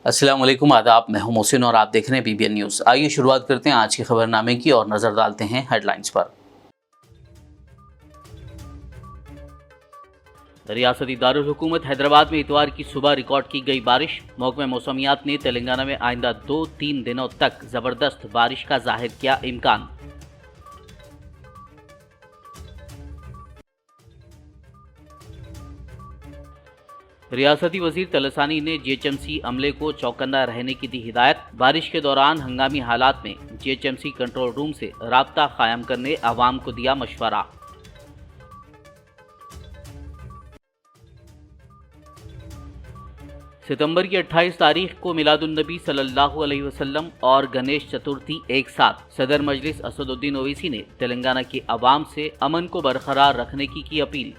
अस्सलाम वालेकुम, आदाब। मैं हूं मोहसिन और आप देख रहे हैं BBN न्यूज़। आइए शुरुआत करते हैं आज के खबरनामे की और नज़र डालते हैं हेडलाइंस पर। रियासती दारुल हुकूमत हैदराबाद में इतवार की सुबह रिकॉर्ड की गई बारिश। महकमा मौसमियात ने तेलंगाना में आइंदा 2-3 दिनों तक ज़बरदस्त बारिश का जाहिर किया इम्कान। रियासती वजीर तलसानी ने GHMC अमले को चौकन्ना रहने की दी हिदायत। बारिश के दौरान हंगामी हालात में GHMC कंट्रोल रूम से राब्ता कायम करने आवाम को दिया मशवरा। सितंबर की 28 तारीख को मिलादुन्नबी सल्लल्लाहु अलैहि वसल्लम और गणेश चतुर्थी एक साथ। सदर मजलिस असदुद्दीन ओवैसी ने तेलंगाना की आवाम से अमन को बरकरार रखने की अपील।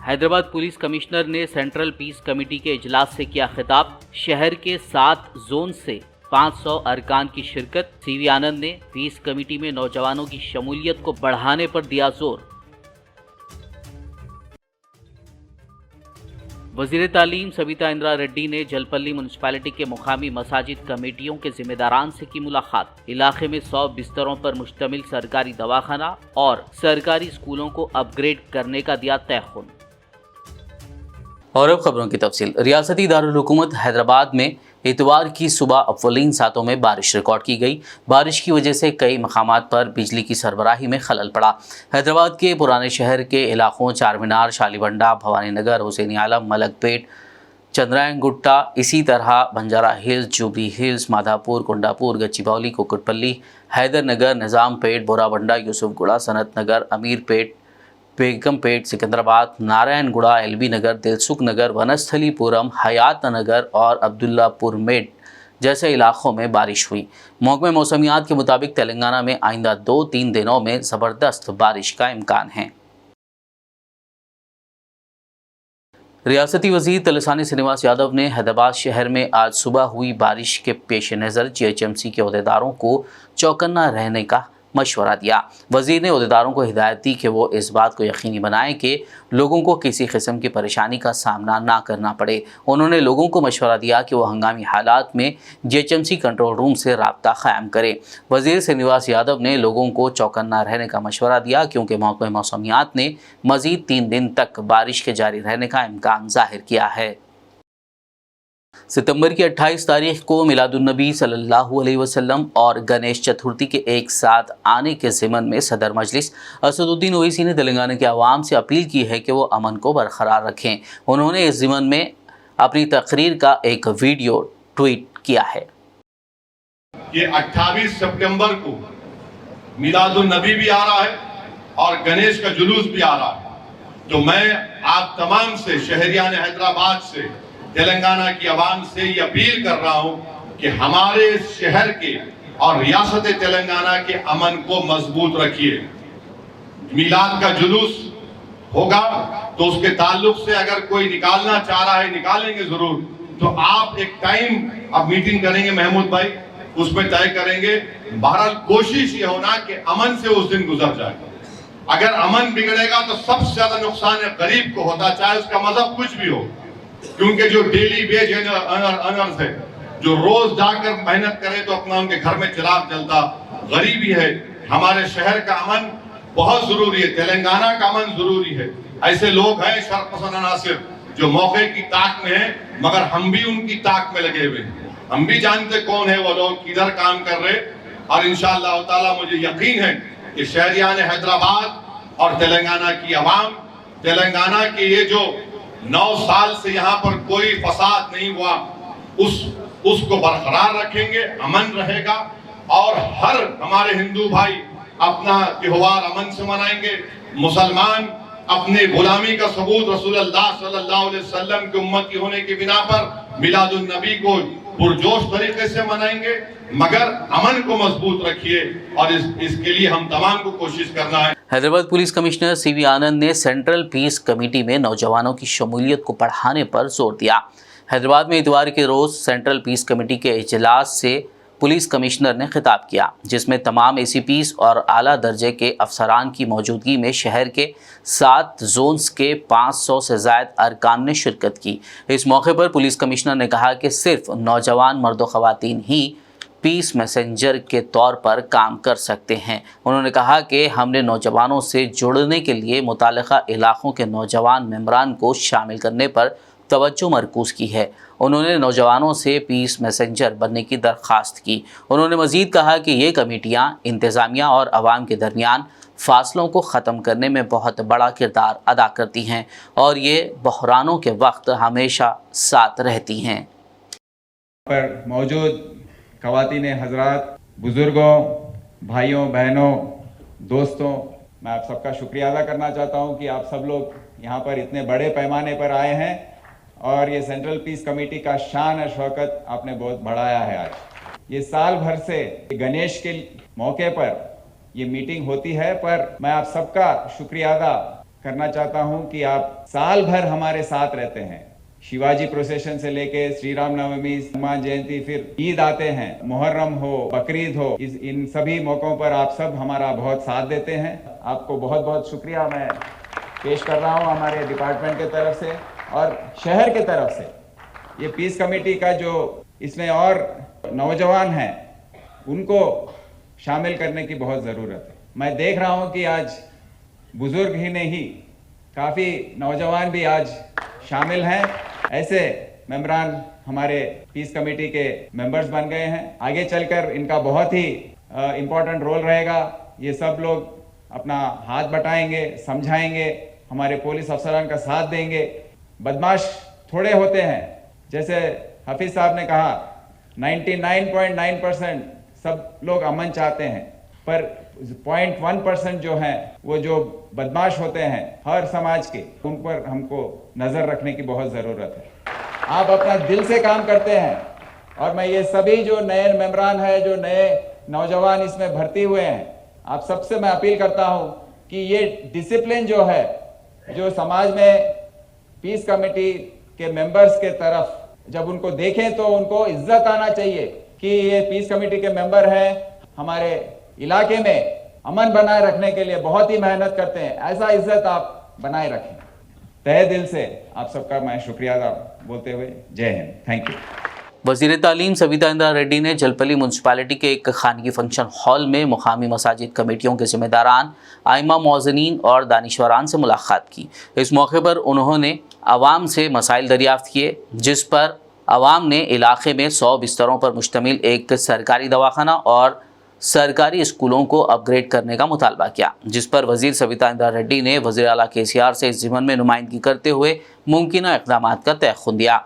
हैदराबाद पुलिस कमिश्नर ने सेंट्रल पीस कमेटी के इजलास से किया खिताब। शहर के 7 जोन से 500 अरकान की शिरकत। CV आनंद ने पीस कमेटी में नौजवानों की शमूलियत को बढ़ाने पर दिया जोर। वजीर तालीम सविता इंदिरा रेड्डी ने जलपल्ली म्यूनिसिपैलिटी के मुकामी मसाजिद कमेटियों के जिम्मेदारान से की मुलाकात। इलाके में 100 बिस्तरों पर मुश्तमिल सरकारी दवाखाना और सरकारी स्कूलों को अपग्रेड करने का दिया तयख्खुन। और अब खबरों की तफसील। रियासती दारुल हुकूमत हैदराबाद में इतवार की सुबह अव्वलीन सातों में बारिश रिकॉर्ड की गई। बारिश की वजह से कई मकामात पर बिजली की सरबराही में खलल पड़ा। हैदराबाद के पुराने शहर के इलाकों चार मीनार, शालीबंडा, भवानी नगर, हुसैनी आलम, मलकपेट, चंद्रायन गुट्टा, इसी तरह Banjara Hills, Jubilee Hills, Madhapur, Kondapur, Gachibowli, Kukatpally, Hydernagar, Nizampet, Borabanda, Yousufguda, Sanathnagar, Ameerpet, Begumpet, Secunderabad, Narayanguda, LB Nagar, Dilsukhnagar, Vanasthalipuram, Hayathnagar और अब्दुल्लापुर मेट जैसे इलाकों में बारिश हुई। महकमा मौसमियात के मुताबिक तेलंगाना में आइंदा 2-3 दिनों में ज़बरदस्त बारिश का इम्कान है। रियासती वजीर तलसानी श्रीनिवास यादव ने हैदराबाद शहर में आज सुबह हुई बारिश के पेश नज़र GHMC के अहदेदारों को चौकन्ना रहने का मशवरा दिया। वजीर ने अहदेदारों को हिदायत दी कि वो इस बात को यकीनी बनाएं कि लोगों को किसी किस्म की परेशानी का सामना ना करना पड़े। उन्होंने लोगों को मशवरा दिया कि वो हंगामी हालात में GHMC कंट्रोल रूम से राब्ता कायम करें। वजीर श्रीनिवास यादव ने लोगों को चौकन्ना रहने का मशवरा दिया क्योंकि महकमा मौसमियात ने मज़ीद 3 दिन तक बारिश के जारी रहने का इम्कान जाहिर किया है। सितंबर की 28 तारीख को मिलादुन्नबी सल्लल्लाहु अलैहि वसल्लम और गणेश चतुर्थी के एक साथ आने के ज़िमन में सदर मजलिस असदुद्दीन ओवैसी ने तेलंगाना के आवाम से अपील की है कि वो अमन को बरकरार रखें। उन्होंने इस ज़िमन में अपनी तकरीर का एक वीडियो ट्वीट किया है। ये 28 सितंबर को मिलादुन्नबी भी आ रहा है और गणेश का जुलूस भी आ रहा है, तो मैं आप तमाम से, शहरियान हैदराबाद से, तेलंगाना की आवाम से ये अपील कर रहा हूं कि हमारे शहर के और रियासत तेलंगाना के अमन को मजबूत रखिए। मिलाद का जुलूस होगा तो उसके ताल्लुक से अगर कोई निकालना चाह रहा है, निकालेंगे जरूर। तो आप एक टाइम अब मीटिंग करेंगे महमूद भाई, उसमें तय करेंगे। बहरहाल कोशिश ये होना कि अमन से उस दिन गुजर जाए। अगर अमन बिगड़ेगा तो सबसे ज्यादा नुकसान गरीब को होता, चाहे उसका मजहब कुछ भी हो, क्योंकि जो डेली वेज अर्नर्स है, जो रोज जाकर मेहनत करे तो अपना उनके घर में चिराग जलता, गरीबी है। हमारे शहर का अमन बहुत जरूरी है, तेलंगाना का अमन जरूरी है। ऐसे लोग हैं शरपसंद अनासिर जो मौके की ताक में है, मगर हम भी उनकी ताक में लगे हुए हैं। हम भी जानते कौन है वो लोग, किधर काम कर रहे। और इंशाअल्लाह ताला मुझे यकीन है कि शहरियान हैदराबाद और तेलंगाना की आवाम, तेलंगाना के ये जो 9 साल से यहाँ पर कोई फसाद नहीं हुआ, उसको बरकरार रखेंगे, अमन रहेगा। और हर हमारे हिंदू भाई अपना त्योहार अमन से मनाएंगे। मुसलमान अपने गुलामी का सबूत रसूलुल्लाह सल्लल्लाहु अलैहि वसल्लम की उम्मती होने की बिना पर मिलादुन्नबी को पुरजोश तरीके से मनाएंगे, मगर अमन को मजबूत रखिए और इसके लिए हम तमाम को कोशिश करना है। हैदराबाद पुलिस कमिश्नर CV आनंद ने सेंट्रल पीस कमेटी में नौजवानों की शमूलियत को बढ़ाने पर जोर दिया। हैदराबाद में इतवार के रोज़ सेंट्रल पीस कमेटी के इजलास से पुलिस कमिश्नर ने खिताब किया, जिसमें तमाम एसीपीज और आला दर्जे के अफसरान की मौजूदगी में शहर के 7 जोन्स के 500 से ज़ायद अरकान ने शिरकत की। इस मौके पर पुलिस कमिश्नर ने कहा कि सिर्फ नौजवान मर्द ख़वातीन ही पीस मैसेंजर के तौर पर काम कर सकते हैं। उन्होंने कहा कि हमने नौजवानों से जुड़ने के लिए मुतालिका इलाकों के नौजवान मेंबरान को शामिल करने पर तवज्जो मरकूज़ की है। उन्होंने नौजवानों से पीस मैसेंजर बनने की दरख्वास्त की। उन्होंने मज़ीद कहा कि ये कमेटियाँ इंतज़ामिया और आवाम के दरमियान फासलों को ख़त्म करने में बहुत बड़ा किरदार अदा करती हैं और ये बहरानों के वक्त हमेशा साथ रहती हैं। पर मौजूद ख़वातीन हज़रात, बुज़ुर्गों, भाइयों बहनों, दोस्तों, मैं आप सबका शुक्रिया अदा करना चाहता हूं कि आप सब लोग यहाँ पर इतने बड़े पैमाने पर आए हैं और ये सेंट्रल पीस कमेटी का शान और शौकत आपने बहुत बढ़ाया है। आज ये साल भर से गणेश के मौके पर ये मीटिंग होती है, पर मैं आप सबका शुक्रिया अदा करना चाहता हूं कि आप साल भर हमारे साथ रहते हैं। शिवाजी प्रोसेशन से लेके श्री राम नवमी, हनुमान जयंती, फिर ईद आते हैं, मुहर्रम हो, बकरीद हो, इन सभी मौकों पर आप सब हमारा बहुत साथ देते हैं। आपको बहुत बहुत शुक्रिया मैं पेश कर रहा हूं हमारे डिपार्टमेंट के तरफ से और शहर के तरफ से। ये पीस कमेटी का जो इसमें और नौजवान हैं उनको शामिल करने की बहुत ज़रूरत है। मैं देख रहा हूं कि आज बुजुर्ग ही नहीं, काफ़ी नौजवान भी आज शामिल हैं। ऐसे मेंबरान हमारे पीस कमेटी के मेंबर्स बन गए हैं। आगे चलकर इनका बहुत ही इम्पोर्टेंट रोल रहेगा। ये सब लोग अपना हाथ बटाएंगे, समझाएंगे, हमारे पुलिस अफसरान का साथ देंगे। बदमाश थोड़े होते हैं, जैसे हफीज़ साहब ने कहा 99.9% सब लोग अमन चाहते हैं, पर 0.1% जो हैं वो जो बदमाश होते हैं हर समाज के, उन पर हमको नज़र रखने की बहुत ज़रूरत है। आप अपना दिल से काम करते हैं और मैं ये सभी जो नए मेंबरान हैं, जो नए नौजवान इसमें भर्ती हुए हैं, आप सबसे मैं अपील करता हूं कि ये डिसिप्लिन जो है, जो समाज में पीस कमेटी के मेंबर्स के तरफ जब उनको देखें तो उनको इज्जत आना चाहिए कि ये पीस कमेटी के मेंबर हैं, हमारे इलाके में अमन बनाए रखने के लिए बहुत ही मेहनत करते हैं। ऐसा इज्जत आप बनाए रखें। तहे दिल से आप सबका मैं शुक्रिया बोलते हुए जय हिंद, थैंक यू। वज़ीर तालीम सविता इंदिरा रेड्डी ने जलपल्ली म्यूनसिपालिटी के एक खानगी फंक्शन हॉल में मुकामी मसाजिद कमेटियों के ज़िम्मेदारान, आइमा मौज़नीन और दानिशवरान से मुलाकात की। इस मौके पर उन्होंने आवाम से मसाइल दरियाफ़्त किए, जिस पर आवाम ने इलाके में 100 बिस्तरों पर मुश्तमिल एक सरकारी दवाखाना और सरकारी स्कूलों को अपग्रेड करने का मुतालबा किया, जिस पर वज़ीर सविता इंदिरा रेड्डी ने वज़ीर आला KCR से इस ज़िम्मन में नुमाइंदगी करते हुए मुमकिना इक़दामात का तयख़ुन दिया।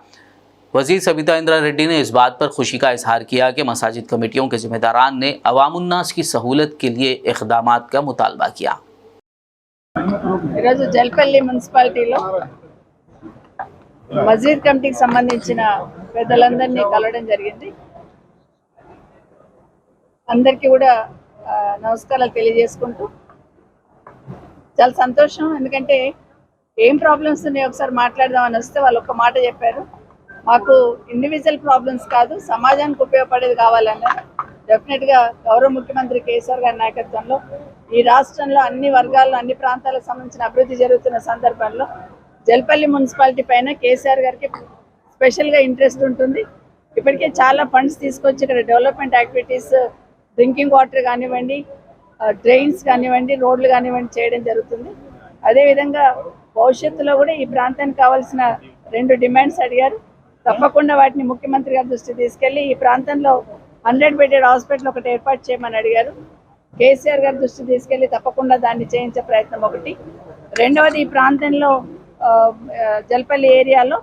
वज़ीर सविता इंदिरा रेड्डी ने इस बात पर खुशी का इजहार किया कि मसाजिद कमेटियों के ज़िम्मेदारान ने अवामुन्नास की सहूलत के लिए इक़दामात का मुतालबा किया। జల్పల్లి మున్సిపాలిటీలో మస్జిద్ కమిటీకి సంబంధించిన పెద్దలందరినీ కలవడం జరిగింది. అందరికీ కూడా నమస్కారాలు తెలియజేసుకుంటూ చాలా సంతోషం. ఎందుకంటే ఏం ప్రాబ్లమ్స్ ఉన్నాయో ఒకసారి మాట్లాడదామని వస్తే వాళ్ళు ఒక మాట చెప్పారు, మాకు ఇండివిజువల్ ప్రాబ్లమ్స్ కాదు, సమాజానికి ఉపయోగపడేది కావాలన్నారు. డెఫినెట్గా గౌరవ ముఖ్యమంత్రి కేసీఆర్ గారి నాయకత్వంలో ఈ రాష్ట్రంలో అన్ని వర్గాల్లో అన్ని ప్రాంతాలకు సంబంధించిన అభివృద్ధి జరుగుతున్న సందర్భంలో జల్పల్లి మున్సిపాలిటీ పైన కేసీఆర్ గారికి స్పెషల్గా ఇంట్రెస్ట్ ఉంటుంది. ఇప్పటికే చాలా ఫండ్స్ తీసుకొచ్చి ఇక్కడ డెవలప్మెంట్ యాక్టివిటీస్, డ్రింకింగ్ వాటర్ కానివ్వండి, డ్రైన్స్ కానివ్వండి, రోడ్లు కానివ్వండి చేయడం జరుగుతుంది. అదేవిధంగా భవిష్యత్తులో కూడా ఈ ప్రాంతానికి కావాల్సిన 2 డిమాండ్స్ అడిగారు. తప్పకుండా వాటిని ముఖ్యమంత్రి గారి దృష్టికి తీసుకెళ్లి ఈ ప్రాంతంలో 100 బెడెడ్ హాస్పిటల్ ఒకటి ఏర్పాటు చేయమని అడిగారు. కేసీఆర్ గారి దృష్టికి తీసుకెళ్లి తప్పకుండా దాన్ని చేయించే ప్రయత్నం ఒకటి. రెండవది, ఈ ప్రాంతంలో జల్పల్లి ఏరియాలో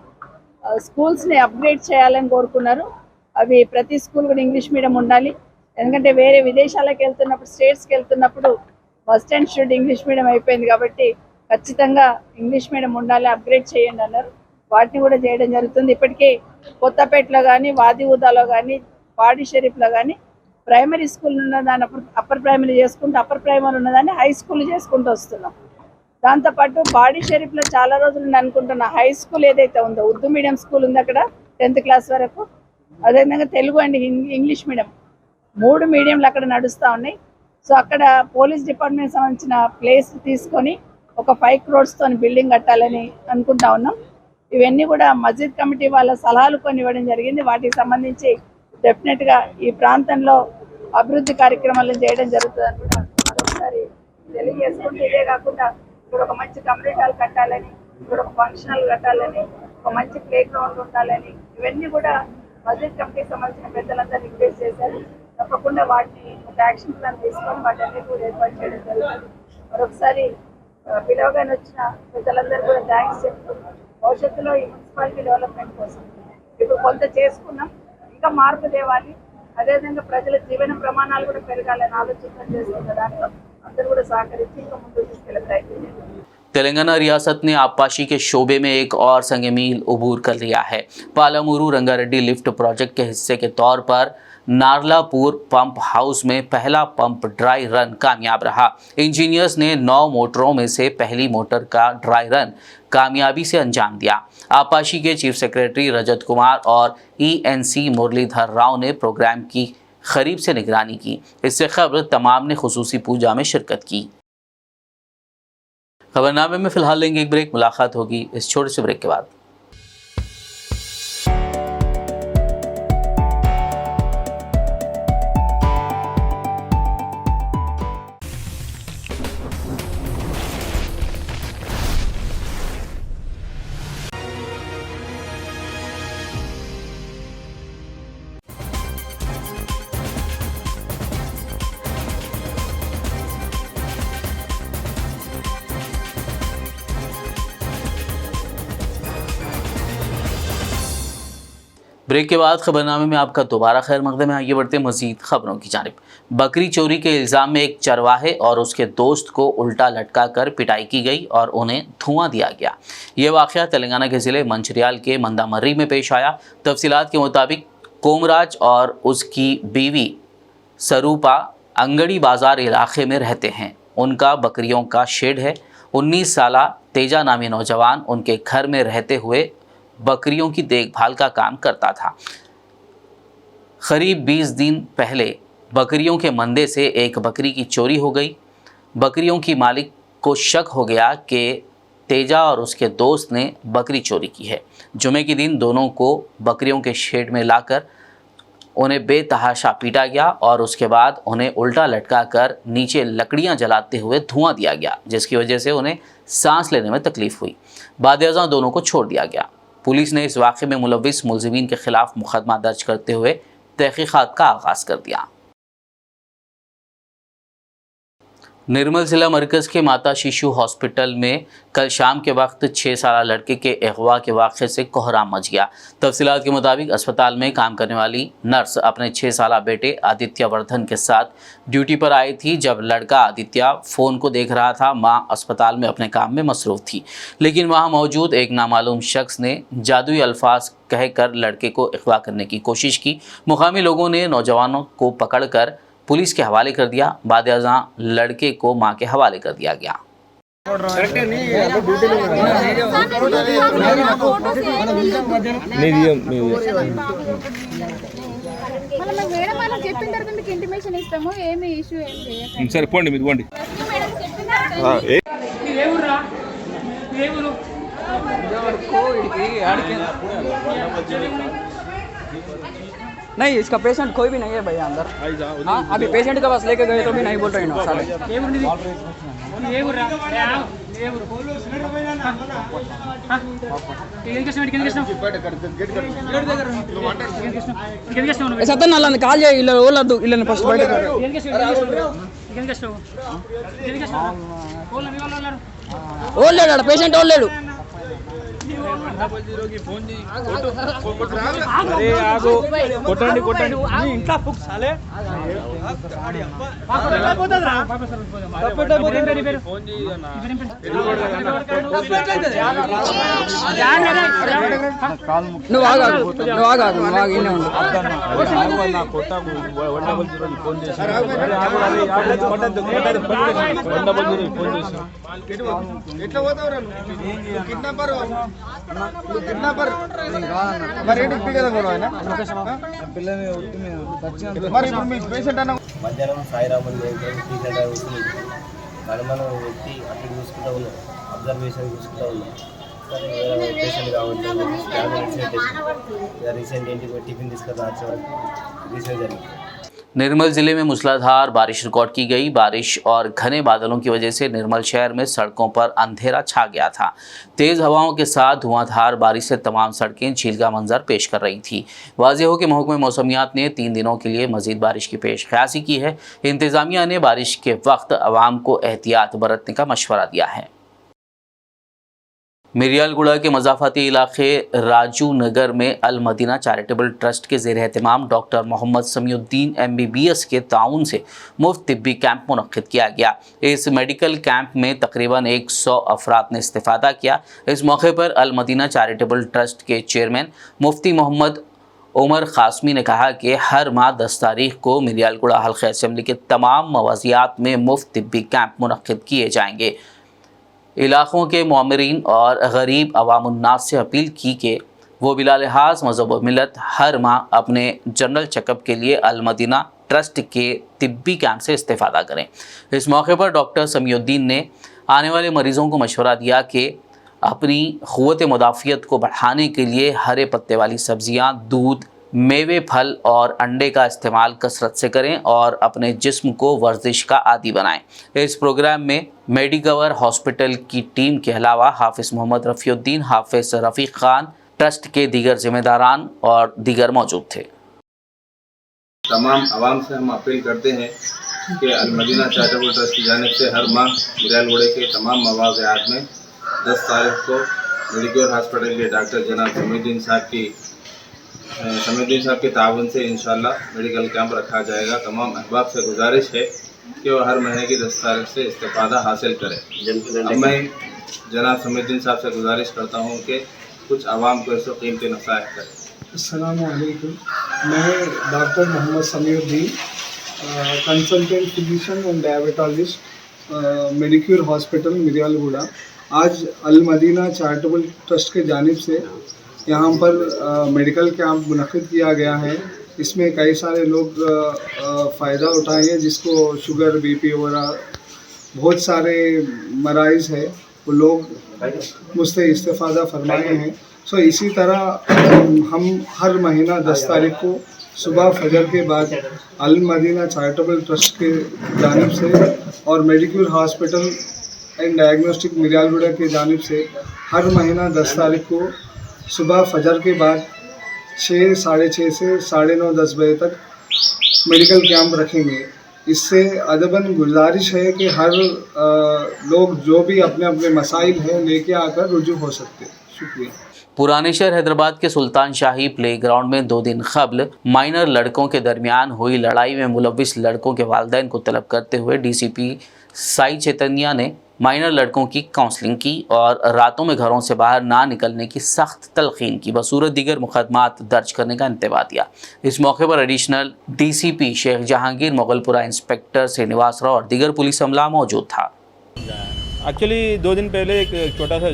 స్కూల్స్ని అప్గ్రేడ్ చేయాలని కోరుకున్నారు. అవి ప్రతి స్కూల్ కూడా ఇంగ్లీష్ మీడియం ఉండాలి. ఎందుకంటే వేరే విదేశాలకు వెళ్తున్నప్పుడు, స్టేట్స్కి వెళ్తున్నప్పుడు must and should English medium అయిపోయింది కాబట్టి ఖచ్చితంగా ఇంగ్లీష్ మీడియం ఉండాలి, అప్గ్రేడ్ చేయండి అన్నారు. వాటిని కూడా చేయడం జరుగుతుంది. ఇప్పటికే కొత్తపేటలో కానీ, వాదిఊదాలో కానీ, పాడి షరీఫ్లో కానీ ప్రైమరీ స్కూల్ ఉన్నదాన్ని అప్పర్ ప్రైమరీ చేసుకుంటూ, అప్పర్ ప్రైమరీ ఉన్నదాన్ని హై స్కూల్ చేసుకుంటూ వస్తున్నాం. దాంతోపాటు పాడి షరీఫ్లో చాలా రోజులు నేను అనుకుంటున్నా హై స్కూల్ ఏదైతే ఉందో, ఉర్దూ మీడియం స్కూల్ ఉంది అక్కడ 10th క్లాస్ వరకు, అదేవిధంగా తెలుగు అండ్ ఇంగ్లీష్ మీడియం 3 మీడియంలు అక్కడ నడుస్తూ ఉన్నాయి. సో అక్కడ పోలీస్ డిపార్ట్మెంట్ సంబంధించిన ప్లేస్ తీసుకొని ఒక 5 crores తోని బిల్డింగ్ కట్టాలని అనుకుంటా ఉన్నాం. ఇవన్నీ కూడా మస్జిద్ కమిటీ వాళ్ళ సలహాలు కొన్ని ఇవ్వడం జరిగింది. వాటికి సంబంధించి డెఫినెట్గా ఈ ప్రాంతంలో అభివృద్ధి కార్యక్రమాలను చేయడం జరుగుతుందని కూడా మరొకసారి తెలియజేసుకుంటూ, ఇదే కాకుండా ఇక్కడ ఒక మంచి కమ్యూనిటీ హాల్ కట్టాలని, ఇక్కడ ఒక ఫంక్షన్ హాల్ కట్టాలని, ఒక మంచి ప్లే గ్రౌండ్ ఉండాలని, ఇవన్నీ కూడా మస్జిద్ కమిటీకి సంబంధించిన పెద్దలందరూ రిక్వెస్ట్ చేశారు. తప్పకుండా వాటిని ఒక యాక్షన్ ప్లాన్ తీసుకొని వాటన్ని కూడా ఏర్పాటు చేయడం జరుగుతుంది. మరొకసారి పిలవగానే వచ్చిన పెద్దలందరూ కూడా థ్యాంక్స్ చెప్తూ, భవిష్యత్తులో ఈ మున్సిపాలిటీ డెవలప్మెంట్ కోసం ఇప్పుడు కొంత చేసుకున్నాం, ఇంకా మార్పు తేవాలి, అదేవిధంగా ప్రజల జీవన ప్రమాణాలు కూడా పెరగాలని ఆలోచన చేస్తున్న దాంట్లో అందరూ కూడా సహకరించి ఇంకా ముందుకు తీసుకెళ్లే ప్రయత్నం చేయాలి. तेलंगाना रियासत ने आबपाशी के शोबे में एक और संग मील अबूर कर लिया है। पालामुरू रंगारेड्डी लिफ्ट प्रोजेक्ट के हिस्से के तौर पर नारलापुर पंप हाउस में पहला पंप ड्राई रन कामयाब रहा। इंजीनियर्स ने 9 मोटरों में से पहली मोटर का ड्राई रन कामयाबी से अंजाम दिया। आबपाशी के चीफ सेक्रेटरी रजत कुमार और ENC मुरलीधर राव ने प्रोग्राम की करीब से निगरानी की। इससे खबर तमाम ने खुसूसी पूजा में शिरकत की। खबरनामे में फिलहाल लेंगे एक ब्रेक, मुलाकात होगी इस छोटे से ब्रेक के बाद। ब्रेक के बाद खबरनामे में आपका दोबारा खैर मकदम है। आइए बढ़ते हैं मजीद खबरों की जानिब। बकरी चोरी के इल्ज़ाम में एक चरवाहे और उसके दोस्त को उल्टा लटका कर पिटाई की गई और उन्हें धुआं दिया गया। ये वाक़या तेलंगाना के ज़िले मंचिर्याल के मंदामर्री में पेश आया। तफसीलात के मुताबिक कोमराज और उसकी बीवी सरूपा अंगड़ी बाज़ार इलाके में रहते हैं। उनका बकरियों का शेड है। 19 साला तेजा नामी नौजवान उनके घर में रहते हुए बकरियों की देखभाल का काम करता था। करीब 20 दिन पहले बकरियों के मंदे से एक बकरी की चोरी हो गई। बकरियों की मालिक को शक हो गया कि तेजा और उसके दोस्त ने बकरी चोरी की है। जुमे के दिन दोनों को बकरियों के शेड में लाकर उन्हें बेतहाशा पीटा गया और उसके बाद उन्हें उल्टा लटका कर नीचे लकड़ियां जलाते हुए धुआं दिया गया, जिसकी वजह से उन्हें सांस लेने में तकलीफ हुई। बाद-ए-अज़ां दोनों को छोड़ दिया गया। पुलिस ने इस वाक़े में मुलव्विस मुलज़िमीन के खिलाफ मुकदमा दर्ज करते हुए तहक़ीक़ात का आगाज़ कर दिया। निर्मल ज़िला मरकज़ के माता शिशु हॉस्पिटल में कल शाम के वक्त 6 साला लड़के के अगवा के वाक़े से कोहराम मच गया। तफसीलात के मुताबिक अस्पताल में काम करने वाली नर्स अपने 6 साला बेटे आदित्य वर्धन के साथ ड्यूटी पर आई थी। जब लड़का आदित्य फ़ोन को देख रहा था, मां अस्पताल में अपने काम में मसरूफ़ थी, लेकिन वहां मौजूद एक नामालूम शख्स ने जादुई अल्फाज कहकर लड़के को अगवा करने की कोशिश की। मुकामी लोगों ने नौजवानों को पकड़कर पुलिस के हवाले कर दिया। बाद-ए-अज़ां लड़के को मां के हवाले कर दिया गया। సరే పోండి మీరు పోండి नहीं, इसका पेशेंट कोई भी नहीं है भैया अंदर। हाँ, अभी पेशेंट का पास लेके गए तो भी नहीं बोल रहे हैं साले। సత్తా నల్లని కాల్ చేయి, ఇలా ఓలద్దు, ఇలా ఫస్ట్ బయట ఓలేడు, పేషెంట్ ఓలేడు. నువ్వు కిడ్నాపర్ మరి ఏంటి ఇప్పుడు కదా గొడవ ఆయన మరి ఇప్పుడు మీ పేషెంట్ అన్న మధ్యాహ్నం సాయిరాములు ట్రీట్మెంట్ వస్తుంది కానీ మనం వ్యక్తి అక్కడ చూసుకుంటూ ఉన్నాం, అబ్జర్వేషన్ చూసుకుంటూ ఉన్నాం. సరే వేరే పేషెంట్ కాబట్టి రీసెంట్ ఇంటికి టిఫిన్ తీసుకొని వచ్చే వరకు రీసెంట్ జరిగింది. निर्मल जिले में मूसलाधार बारिश रिकॉर्ड की गई। बारिश और घने बादलों की वजह से निर्मल शहर में सड़कों पर अंधेरा छा गया था। तेज हवाओं के साथ धुआंधार बारिश से तमाम सड़कें झील का मंजर पेश कर रही थी। वाज़ेह हो कि महकमे मौसमियात ने 3 दिनों के लिए मजीद बारिश की पेश ख्यासी की है। इंतज़ामिया ने बारिश के वक्त आवाम को एहतियात बरतने का मशवरा दिया है। मिरियालगुड़ा के मज़ाफ़ाती इलाके राजू नगर में अल मदीना चैरिटेबल ट्रस्ट के ज़ेर एहतमाम डॉक्टर मोहम्मद समीउद्दीन MBBS के ताउन से मुफ्त तिब्बी कैंप मुनक्किद किया गया। इस मेडिकल कैंप में तकरीबन 100 अफराद ने इस्तेफ़ादा किया। इस मौके पर अल मदीना चैरिटेबल ट्रस्ट के चेयरमैन मुफ्ती मोहम्मद उमर क़ासमी ने कहा कि हर माह 10 तारीख को मिरियालगुड़ा हल्क़े असम्बली के तमाम मवाज़ियात में मुफ्त तिब्बी कैंप मुनक्किद किए जाएंगे। इलाक़ों के मोमिरीन और गरीब अवामुन्नास से अपील की कि वो बिला लिहाज मज़हब व मिलत हर माह अपने जनरल चेकअप के लिए अल मदीना ट्रस्ट के तिब्बी कैंप से इस्तेफ़ादा करें। इस मौके पर डॉक्टर समीउद्दीन ने आने वाले मरीज़ों को मशवरा दिया कि अपनी क़ुव्वत मुदाफ़ियत को बढ़ाने के लिए हरे पत्ते वाली सब्ज़ियाँ, दूध, मेवे, फल और अंडे का इस्तेमाल कसरत से करें और अपने जिस्म को वर्जिश का आदी बनाएं। इस प्रोग्राम में मेडिकवर हॉस्पिटल की टीम के अलावा हाफिज़ मोहम्मद रफ़ीउद्दीन, हाफिज़ रफ़ीक ख़ान, ट्रस्ट के दीगर ज़िम्मेदारान और दीगर मौजूद थे। तमाम आवाम से हम अपील करते हैं कि अल मदीना चैरिटेबल ट्रस्ट की जानिब से हर माह मिरियालगुड़ा के तमाम मवाज़ियात में 10 तारीख को मेडिकवर हॉस्पिटल के डॉक्टर जनाब समीउद्दीन साहब के ताउन से इंशाल्लाह मेडिकल कैंप रखा जाएगा। तमाम अहबाब से गुजारिश है कि वो हर महीने की 10 तारीख से इस्तेफ़ादा हासिल करें। अब मैं जनाब समीउद्दीन साहब से गुजारिश करता हूँ कि कुछ आवाम को इसको कीमती नसीहत करें। अस्सलाम वालेकुम, मैं doctor Mohammed Samiuddin, consultant physician and diabetologist, Medicure hospital Miryalaguda. आज अल मदीना चैरिटेबल ट्रस्ट के जानिब से यहाँ पर मेडिकल कैंप मुनक़्क़िद किया गया है। इसमें कई सारे लोग फ़ायदा उठाए हैं, जिसको शुगर, BP वगैरह बहुत सारे मराइज़ है, वो लोग मुझसे इस्तेफ़ादा फरमाए हैं। सो इसी तरह हम हर महीना 10 तारीख को सुबह फजर के बाद अल मदीना चैरिटेबल ट्रस्ट के जानिब से और मेडिकल हॉस्पिटल एंड डायग्नोस्टिक मिरियालगुड़ा के जानिब से हर महीना 10 तारीख को सुबह फजर के बाद 6, साढ़े 6 से 9:30, 10 बजे तक मेडिकल कैंप रखेंगे। इससे अदबन गुजारिश है कि हर लोग जो भी अपने अपने मसाइल हैं लेके आकर रुजू हो सकते हैं। शुक्रिया। पुराने शहर हैदराबाद के सुल्तान शाही प्लेग्राउंड में 2 दिन कबल माइनर लड़कों के दरमियान हुई लड़ाई में मुलविस लड़कों के वालिदैन को तलब करते हुए DCP साई चैतन्या ने माइनर लड़कों की काउंसलिंग की और रातों में घरों से बाहर ना निकलने की सख्त तलखीन की बसूरत दीगर मुकदमात दर्ज करने का इंतबाह दिया। इस मौके पर additional DCP Shaikh Jahangir, Mughalpura inspector Srinivas Rao और दीगर पुलिस अमला मौजूद था। एक्चुअली 2 दिन पहले एक छोटा सा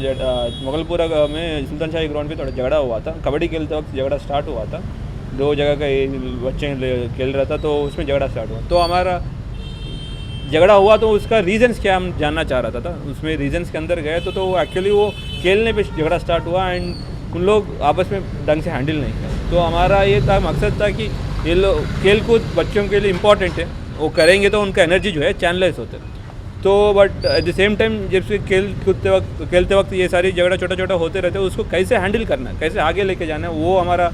मुगलपुरा में सुल्तान शाही ग्राउंड पे थोड़ा झगड़ा हुआ था। कबड्डी खेलते वक्त झगड़ा स्टार्ट हुआ था। 2 जगह का बच्चे खेल रहा था, तो उसमें झगड़ा स्टार्ट हुआ। तो हमारा झगड़ा हुआ तो उसका रीज़न्स क्या हम जानना चाह रहा था। उसमें रीज़न्स के अंदर गए तो एक्चुअली वो खेलने पे झगड़ा स्टार्ट हुआ एंड उन लोग आपस में ढंग से हैंडल नहीं किया। तो हमारा ये था मकसद था कि ये लोग खेल कूद बच्चों के लिए इम्पॉर्टेंट है, वो करेंगे तो उनका एनर्जी जो है चैनलेस होते हैं। तो but at the same time जब से खेलते वक्त ये सारी झगड़ा छोटा छोटा होते रहते हैं, उसको कैसे हैंडल करना है, कैसे आगे लेके जाना है, वो हमारा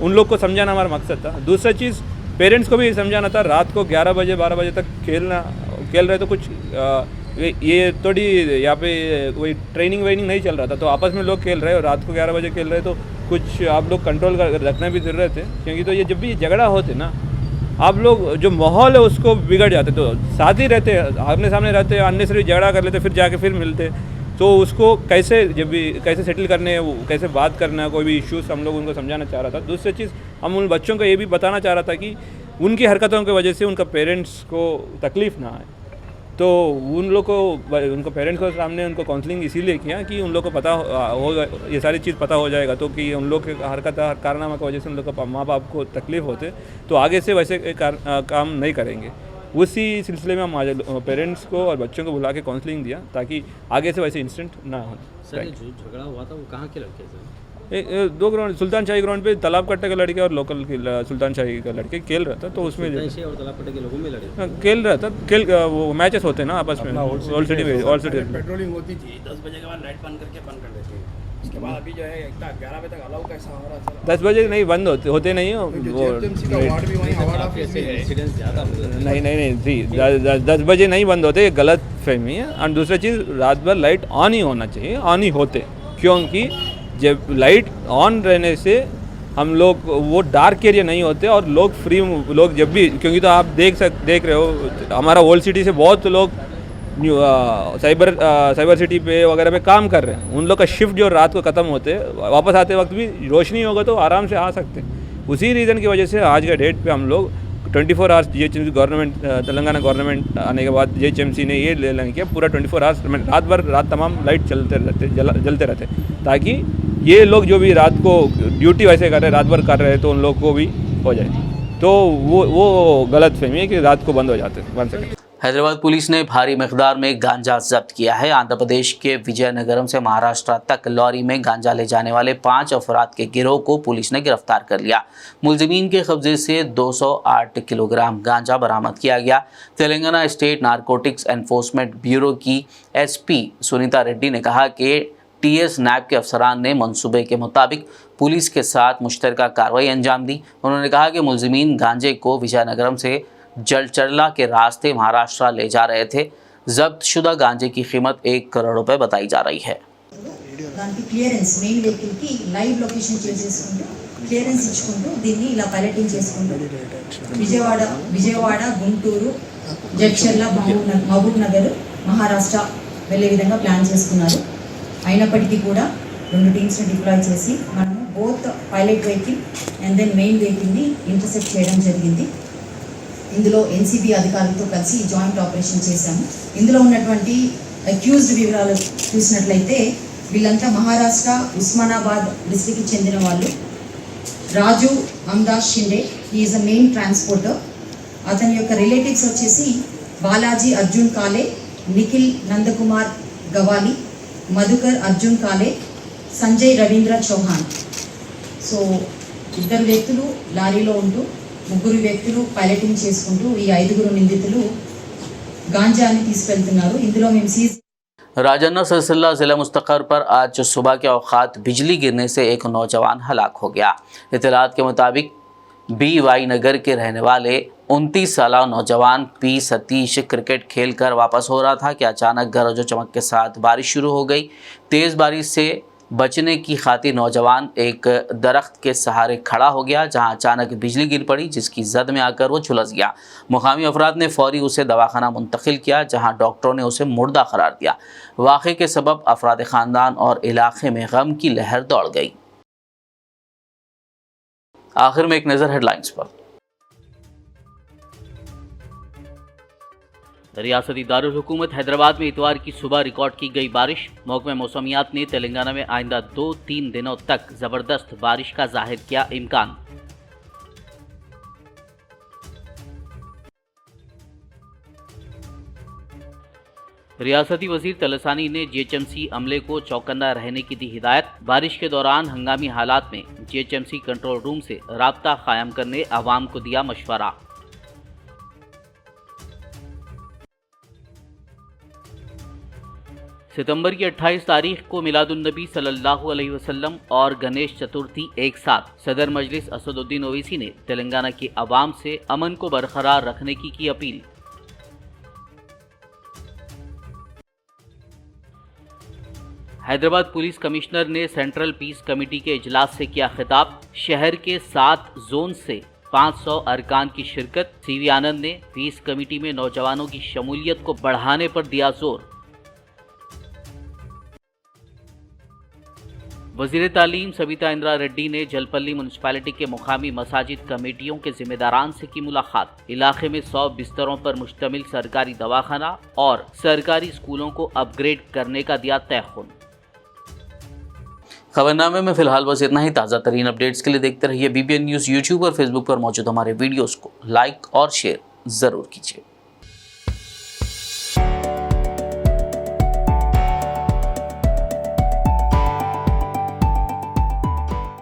उन लोग को समझाना हमारा मकसद था। दूसरा चीज़ पेरेंट्स को भी समझाना था। रात को 11 बजे 12 बजे तक खेल रहे तो कुछ ये थोड़ी यहाँ पे कोई ट्रेनिंग वेनिंग नहीं चल रहा था, तो आपस में लोग खेल रहे और रात को 11 बजे खेल रहे, तो कुछ आप लोग कंट्रोल कर रखना भी ज़रूरत है। क्योंकि तो ये जब भी झगड़ा होते ना, आप लोग जो माहौल है उसको बिगड़ जाते। तो साथ ही रहते, आमने सामने रहते, अननेसेसरी झगड़ा कर लेते, फिर जाके फिर मिलते, तो उसको कैसे जब भी कैसे सेटल करने है, कैसे बात करना है, कोई भी इश्यूज़ हम लोग उनको समझाना चाह रहा था। दूसरी चीज़ हम उन बच्चों को ये भी बताना चाह रहा था कि उनकी हरकतों की वजह से उनका पेरेंट्स को तकलीफ़ ना आए। तो उन लोग को उनको पेरेंट्स को सामने उनको काउंसलिंग इसीलिए किया कि उन लोग को पता होगा, ये सारी चीज़ पता हो जाएगा तो कि उन लोग के हरकत कारनामा की वजह से उन लोग को माँ बाप को तकलीफ़ होते तो आगे से वैसे काम नहीं करेंगे। उसी सिलसिले में हम आज पेरेंट्स को और बच्चों को बुला के काउंसलिंग दिया ताकि आगे से वैसे इंसिडेंट ना हो। सर जो झगड़ा हुआ था वो कहाँ के लड़के थे? दो ग्राउंड सुल्तान शाही ग्राउंड पे तालाब कट्टे के लड़के और लोकल के सुल्तान शाही का लड़के खेल रहा था, तो उसमें और तालाब कट्टे के लोगों में लड़े खेल रहा था। वो मैचेस होते हैं ना आपस में ऑल सिटी में। पेट्रोलिंग होती थी 10 बजे के बाद लाइट बंद कर देते हैं। उसके बाद अभी जो है 11 बजे तक अलाउ कैसा हो रहा है? 10 बजे नहीं बंद होते नहीं हो। नहीं थी 10 बजे नहीं बंद होते, ये गलत फहमी है। और दूसरी चीज़ रात भर लाइट ऑन ही होना चाहिए, ऑन ही होते, क्योंकि जब लाइट ऑन रहने से हम लोग वो डार्क एरिया नहीं होते और लोग जब भी, क्योंकि तो आप देख रहे हो हमारा ओल्ड सिटी से बहुत लोग साइबर सिटी पे वगैरह पे काम कर रहे हैं। उन लोग का शिफ्ट जो रात को ख़त्म होते वापस आते वक्त भी रोशनी होगा तो आराम से आ सकते हैं। उसी रीज़न की वजह से आज के डेट पे हम लोग 24 hours GHMC government Telangana government आने के बाद जीएचएमसी ने ये ले लेंगे कि पूरा 24 आवर्स रात तमाम लाइट जलते रहते ताकि ये लोग जो भी रात को ड्यूटी वैसे कर रहे रात भर कर रहे हैं तो उन लोग को भी हो जाए। तो वो गलत फहमी है कि रात को बंद हो जाते हैं। 1 सेकंड। हैदराबाद पुलिस ने भारी मिकदार में गांजा जब्त किया है। आंध्र प्रदेश के विजयनगरम से महाराष्ट्र तक लॉरी में गांजा ले जाने वाले 5 अफराद के गिरोह को पुलिस ने गिरफ्तार कर लिया। मुलजिमीन के कब्जे से 208 किलोग्राम गांजा बरामद किया गया। Telangana state narcotics enforcement bureau की एसपी सुनीता रेड्डी ने कहा कि टीएस नैब के अफसरान ने मंसूबे के मुताबिक पुलिस के साथ मुश्तरका कार्रवाई अंजाम दी। उन्होंने कहा कि मुलजिमीन गांजे को विजयनगरम से जलचरला के रास्ते महाराष्ट्र ले जा रहे थे। जब्त शुदा गांजे की कीमत 1 करोड़ रुपए बताई जा रही है। క్లియరెన్స్ మెయిన్ వెహికల్ కి లైవ్ లొకేషన్ చేసేసుకుంటూ క్లియరెన్స్ ఇచ్చుకుంటూ దీన్ని ఇలా పైలటింగ్ చేసుకుంటూ విజయవాడ గుంటూరు జడ్చర్ల మహబూబ్ నగర్ మహారాష్ట్ర వెళ్ళే విధంగా ప్లాన్ చేసుకున్నారు। అయినప్పటికీ కూడా 2 టీమ్స్ ని డిప్లాయ్ చేసి మనము both pilot vehicle and then main vehicle ని ఇంటర్సెప్ట్ చేయడం జరిగింది। ఇందులో ఎన్సీబీ అధికారులతో కలిసి జాయింట్ ఆపరేషన్ చేశాము। ఇందులో ఉన్నటువంటి అక్యూజ్డ్ వివరాలు చూసినట్లయితే వీళ్ళంతా మహారాష్ట్ర ఉస్మానాబాద్ డిస్ట్రిక్ట్కి చెందిన వాళ్ళు। Raju Amdas Shinde he is a main transporter. అతని యొక్క రిలేటివ్స్ వచ్చేసి బాలాజీ అర్జున్ కాలే, నిఖిల్ నందకుమార్ గవాలి, మధుకర్ అర్జున్ కాలే, సంజయ్ రవీంద్ర చౌహాన్। సో 2 వ్యక్తులు లారీలో ఉంటూ 3 వ్యక్తులు పైలటింగ్ చేసుకుంటూ ఈ 5 నిందితులు గాంజాని తీసుకెళ్తున్నారు। ఇందులో మేము సీజ్ राजन्ना सिलसिला जिला मुस्तकर पर आज सुबह के औकात बिजली गिरने से एक नौजवान हलाक हो गया। इत्तलात के मुताबिक BY नगर के रहने वाले 29 साल नौजवान P सतीश क्रिकेट खेलकर वापस हो रहा था कि अचानक गरज चमक के साथ बारिश शुरू हो गई। तेज़ बारिश से बचने की खातिर नौजवान एक दरख्त के सहारे खड़ा हो गया, जहां अचानक बिजली गिर पड़ी जिसकी जद में आकर वो झुलस गया। मुकामी अफराद ने फौरी उसे दवाखाना मुंतकिल किया, जहां डॉक्टरों ने उसे मुर्दा करार दिया। वाक़े के सबब अफराद ख़ानदान और इलाके में गम की लहर दौड़ गई। आखिर में एक नज़र हेडलाइंस पर। रियासती दारुल हुकूमत हैदराबाद में इतवार की सुबह रिकॉर्ड की गई बारिश। महकमे मौसमियात ने तेलंगाना में आइंदा 2-3 दिनों तक जबरदस्त बारिश का जाहिर किया इम्कान। रियासती वजीर तलसानी ने जीएचएमसी अमले को चौकन्ना रहने की दी हिदायत। बारिश के दौरान हंगामी हालात में जीएचएमसी कंट्रोल रूम से राब्ता कायम करने अवाम को दिया मशवरा। सितंबर की 28 तारीख को मिलादुन्नबी सल्लल्लाहु अलैहि वसल्लम और गणेश चतुर्थी एक साथ। सदर मजलिस असदुद्दीन ओवैसी ने तेलंगाना की आवाम से अमन को बरकरार रखने की अपील। हैदराबाद पुलिस कमिश्नर ने सेंट्रल पीस कमेटी के इजलास से किया खिताब। शहर के 7 जोन से 500 अरकान की शिरकत। सीवी आनंद ने पीस कमेटी में नौजवानों की शमूलियत को बढ़ाने पर दिया जोर। वजीर तालीम सविता इंदिरा रेड्डी ने जलपल्ली म्युनिसिपैलिटी के मुकामी मसाजिद कमेटियों के जिम्मेदारान से की मुलाकात। इलाके में 100 बिस्तरों पर मुश्तमिल सरकारी दवाखाना और सरकारी स्कूलों को अपग्रेड करने का दिया तयख्खुन। खबरनामे में फिलहाल बस इतना ही। ताज़ा तरीन अपडेट्स के लिए देखते रहिए BBN न्यूज़ यूट्यूब और फेसबुक पर मौजूद हमारे वीडियोज़ को लाइक और शेयर ज़रूर कीजिए।